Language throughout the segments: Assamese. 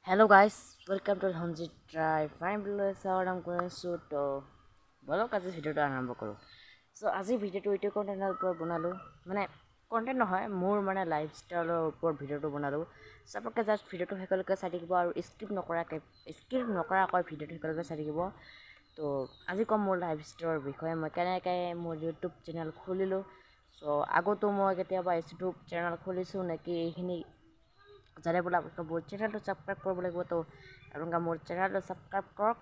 Hello guys, welcome to Honjit Drive. Finally, I'm going to blog as video to আৰম্ভ কৰোঁ। So আজি ভিডিঅ'টো এইটো কণ্টেণ্টৰ ওপৰত বনালোঁ, মানে কণ্টেণ্ট নহয় মোৰ মানে লাইফষ্টাইলৰ ওপৰত ভিডিঅ'টো বনালোঁ। আপোনালোকে জাষ্ট ভিডিঅ'টো শেষলৈকে চাই থাকিব আৰু স্কিপ নকৰাকৈ ভিডিঅ'টো শেষলৈকে চাই থাকিব। তো আজি ক'ম মোৰ লাইফষ্টাইলৰ বিষয়ে, মই কেনেকৈ মোৰ ইউটিউব চেনেল খুলিলোঁ। চ' আগতো মই কেতিয়াবা ইউটিউব চেনেল খুলিছোঁ নেকি এইখিনি জানে বোলে আপোনালোকে মোৰ চেনেলটো ছাবস্ক্ৰাইব কৰিব লাগিব। তো আপোনালোকে মোৰ চেনেলটো ছাবস্ক্ৰাইব কৰক,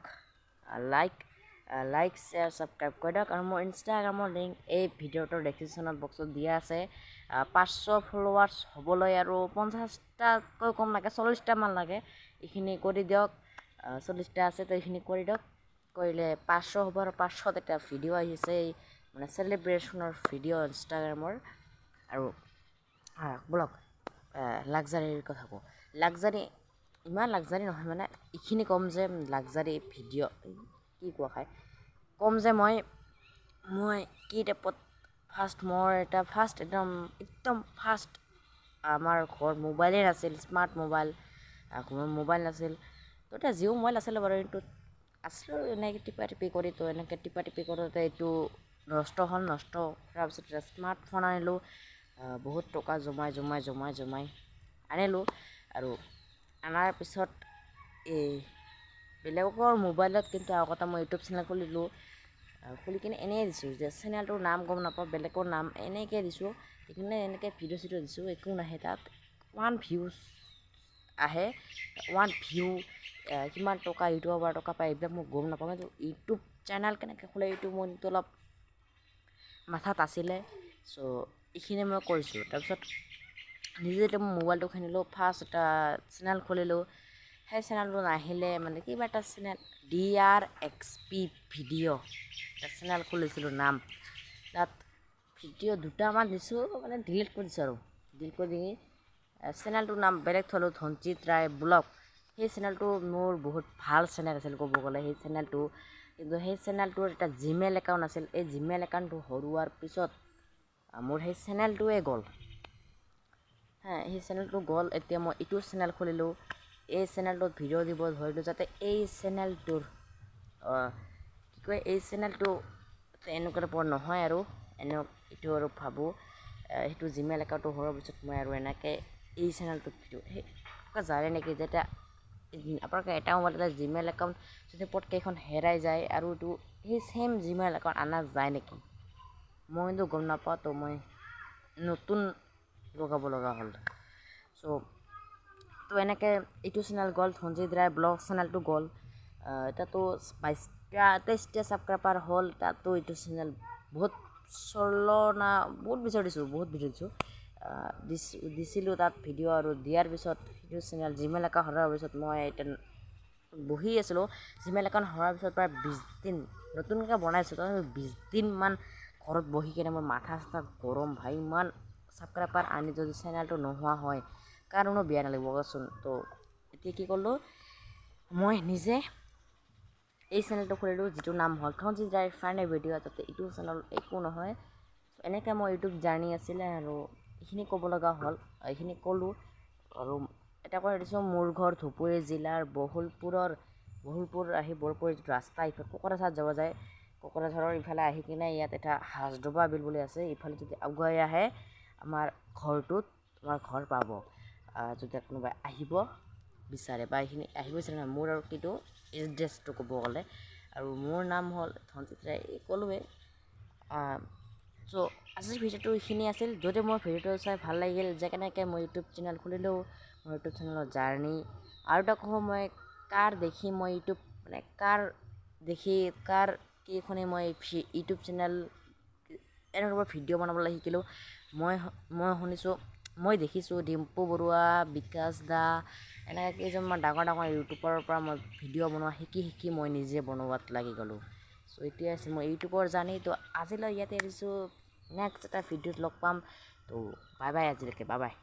লাইক শ্বেয়াৰ ছাবস্ক্ৰাইব কৰি দিয়ক। আৰু মোৰ ইনষ্টাগ্ৰামৰ লিংক এই ভিডিঅ'টোৰ ডেছক্ৰিপশ্যনত বক্সত দিয়া আছে। 500 ফলোৱাৰ্ছ হ'বলৈ আৰু 50টাতকৈ কম লাগে, 40টামান লাগে। এইখিনি কৰি দিয়ক, 40টা আছে তো এইখিনি কৰি দিয়ক। কৰিলে 500 হ'ব আৰু 500ত এটা ভিডিঅ' আহিছে, মানে চেলিব্ৰেশ্যনৰ ভিডিঅ' ইনষ্টাগ্ৰামৰ। আৰু ব্লগ লাক্সাৰীৰ কথা কওঁ। লাক্সাৰী ইমান লাক্সাৰী নহয়, মানে এইখিনি ক'ম যে লাক্সাৰী ভিডিঅ' কি কোৱা খায় ক'ম যে মই কি টাইপত মোৰ এটা একদম ফাৰ্ষ্ট আমাৰ ঘৰত মোবাইলেই নাছিল, স্মাৰ্ট মোবাইল নাছিল। তো এতিয়া জিঅ' মোবাইল আছিলে বাৰু, এইটোত আছিলোঁ এনেকৈ টিপি কৰি। তো এনেকৈ টিপি কৰোঁতে এইটো নষ্ট তাৰপিছত এটা স্মাৰ্টফোন আনিলোঁ। বহুত টকা জমাই আনিলোঁ। আৰু অনাৰ পিছত এই বেলেগৰ মোবাইলত কিন্তু আগতে এটা মই ইউটিউব চেনেল খুলিলোঁ। খুলি কিনে এনেই দিছোঁ যে চেনেলটোৰ নাম গম নাপাওঁ, বেলেগৰ নাম এনেকৈ দিছোঁ। সেইকাৰণে এনেকৈ ভিডিঅ' চিডিঅ' দিছোঁ, একো নাহে তাত। 1 ভিউজ আহে, 1 ভিউ কিমান টকা ইউটিউবৰ টকা পায় এইবিলাক মই গম নাপাওঁ। কিন্তু ইউটিউব চেনেল কেনেকৈ খোলে এইটো মোৰ অলপ মাথাত আছিলে। চ' এইখিনি মই কৰিছোঁ। তাৰপিছত নিজে যেতিয়া মই মোবাইলটো কিনিলোঁ, ফাৰ্ষ্ট এটা চেনেল খুলিলোঁ। সেই চেনেলটো নাহিলে, মানে কিবা এটা চেনেল DRXP ভিডিঅ' এটা চেনেল খুলিছিলোঁ নাম। তাত ভিডিঅ' 2টামান দিছোঁ, মানে ডিলিট কৰি দিছোঁ। আৰু ডিলিট কৰি দি চেনেলটোৰ নাম বেলেগ থ'লোঁ, ধনজিত ৰায় ব্লগ। সেই চেনেলটো মোৰ বহুত ভাল চেনেল আছিল ক'ব গ'লে। সেই চেনেলটো কিন্তু সেই চেনেলটোৰ এটা জিমেইল একাউণ্ট আছিল। এই জিমেইল একাউণ্টটো হৰুৱাৰ পিছত মোৰ সেই চেনেলটোৱে গ'ল। সেই চেনেলটো গ'ল। এতিয়া মই ইটো চেনেল খুলিলোঁ। এই চেনেলটোত ভিডিঅ' দিব ধৰিলোঁ, যাতে এই চেনেলটোৰ এই চেনেলটো এনেকুৱা টাইপৰ নহয় আৰু এইটো আৰু ভাবোঁ। সেইটো জিমেইল একাউণ্টটো হোৱাৰ পিছত মই আৰু এনেকৈ এই চেনেলটোত ভিডিঅ' জানে নেকি যে আপোনালোকে এটা মোবাইলতে জিমেইল একাউণ্ট যদি পটকেইখন হেৰাই যায় আৰু এইটো সেই ছেইম জিমেইল একাউণ্ট অনা যায় নেকি, মই কিন্তু গম নাপাওঁ। তো মই নতুন লগাব লগা হ'ল। তো এনেকৈ এইটো চেনেল গ'ল, ধনজিত ৰায় ব্লগ চেনেলটো গ'ল। তাতো 23টা ছাবস্ক্ৰাইবাৰ হ'ল। তাতো এইটো চেনেল বহুত বহুত ভিডিঅ' দিছিলোঁ তাত ভিডিঅ'। আৰু দিয়াৰ পিছত সেইটো চেনেল জিমেইল একাউণ্ট হৰাৰ পিছত মই এতিয়া বহি আছিলোঁ। জিমেইল একাউণ্ট হৰাৰ পিছত প্ৰায় 20 দিন নতুনকৈ বনাইছোঁ, তথাপি 20 দিনমান ঘৰত বহি কিনে মোৰ মাথা চাথা গৰম ভাই। ইমান ছাবস্ক্ৰাইবাৰ আনি যদি চেনেলটো নোহোৱা হয়, কাৰোনো বেয়া নালাগিব কচোন। তো এতিয়া কি কৰিলোঁ, মই নিজে এই চেনেলটো খুলিলোঁ, যিটো নাম হ'ল ধনজিত ৰায় ফানি ভিডিঅ'। যাতে এইটো চেনেল একো নহয়। এনেকৈ মোৰ ইউটিউব জাৰ্ণি আছিলে, আৰু এইখিনি ক'ব লগা হ'ল, এইখিনি ক'লোঁ। আৰু এটা কৈ দিছোঁ, মোৰ ঘৰ ধুবুৰী জিলাৰ বহুলপুৰ আহি বৰপুৰ যিটো ৰাস্তা, ইফালে কোকৰাঝাৰ যাব যায়। কোকৰাঝাৰৰ ইফালে আহি কিনে ইয়াত এটা হাজদবা বিল বুলি আছে, ইফালে যদি আগুৱাই আহে আমাৰ ঘৰ পাব। যদি কোনোবাই আহিব বিচাৰে বা এইখিনি আহিব বিচাৰে নহয়, মোৰ আৰু কিন্তু এড্ৰেছটো ক'ব গ'লে। আৰু মোৰ নাম হ'ল ধনজিত ৰায়, ক'লোৱে। চ' আজিৰ ভিডিঅ'টো এইখিনি আছিল। যদি মোৰ ভিডিঅ'টো চাই ভাল লাগিল, যে কেনেকৈ মই ইউটিউব চেনেল খুলিলোঁ, মোৰ ইউটিউব চেনেলৰ জাৰ্ণি। আৰু এটা কওঁ, মই কাৰ দেখি মই কি শুনি মই ইউটিউব চেনেল এনেকুৱা ভিডিঅ' বনাবলৈ শিকিলোঁ। মই দেখিছোঁ ডিম্পু বৰুৱা, বিকাশ দা, এনেকৈ কেইজনমান ডাঙৰ ইউটিউবাৰৰ পৰা মই ভিডিঅ' বনোৱা শিকি মই নিজে বনোৱাত লাগি গ'লোঁ। চ' এতিয়া আছিল মই ইউটিউবৰ জাৰ্ণি। তো আজিলৈ ইয়াতে এৰিছোঁ, নেক্সট এটা ভিডিঅ'ত লগ পাম। তো বাই বাই, আজিলৈকে বাই বাই।